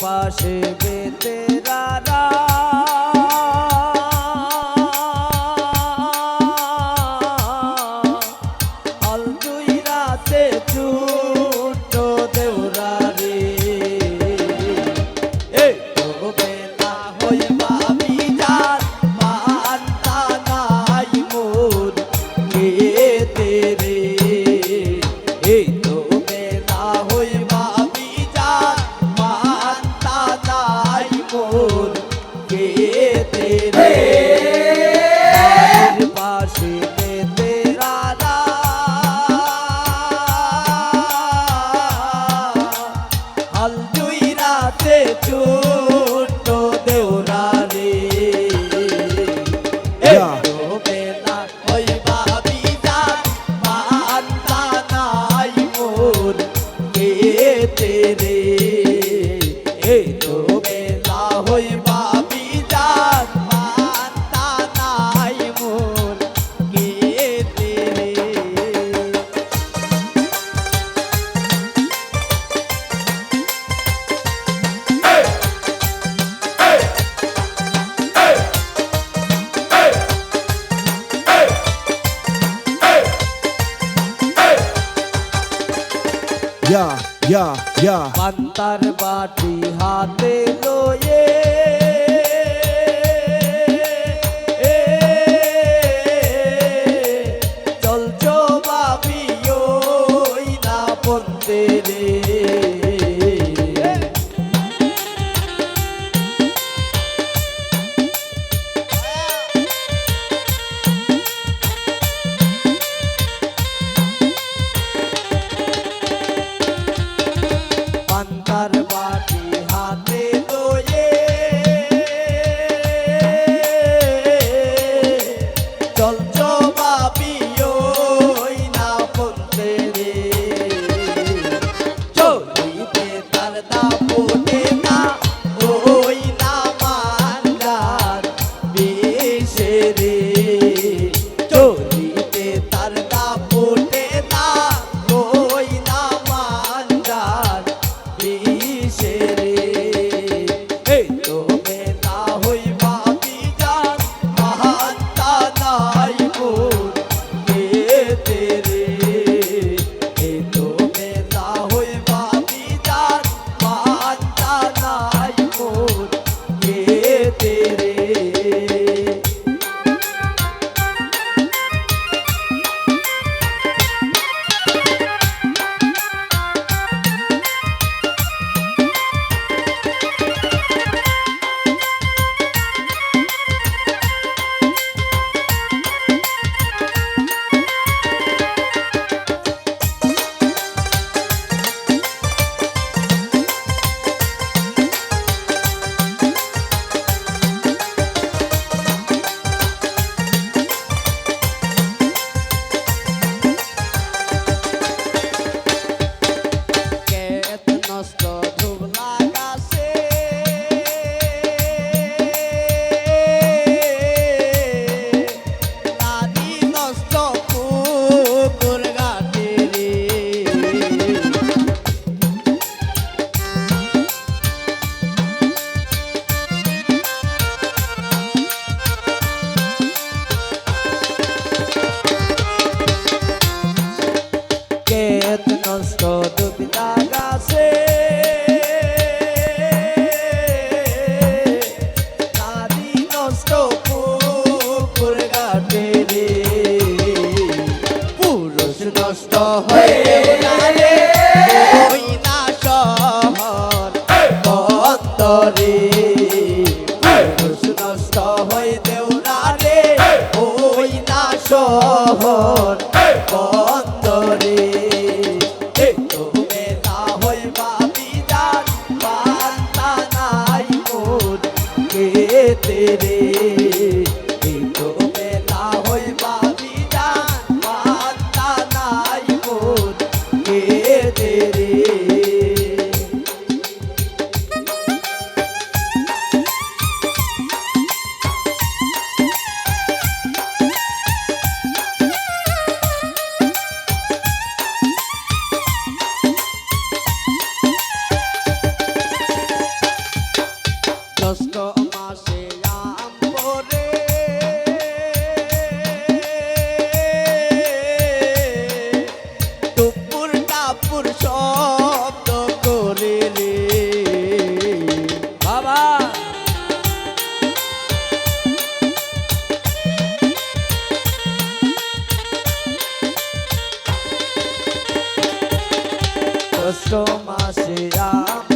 পাশে বেতেরারা আল দুই রাতে ছোট দেওরা রে এই তবে না হইবা বিজার মানতা নাই মোর কে তেরে এই তবে না হইবা বিজার মানতা নাই মোর কে তেরে পাশে বেতেরারা আল দুই রাতে ছোট দেওরা রে তবে না হইবা বিজার মানতা নাই মোর কে তেরে এই তবে না হইবা বিজার মানতা নাই মোর কে তেরে Yeah, yeah, yeah. পান্তার বাটি হাতে লয়ে চলছো বাবি ওই না পড়তে রে পান্তার বাটি হাতে লয়ে চলছো বাবি ওই না পড়তে রে চলিতে তার দাপটে না ওই না মান্দার বিষে রে চলিতে তার দাপটে না ওই না মান্দার জ্যৈষ্ঠ মাসে আম পরে টুপুর টাপুর শব্দ করে রে বাবা জ্যৈষ্ঠ মাসে আম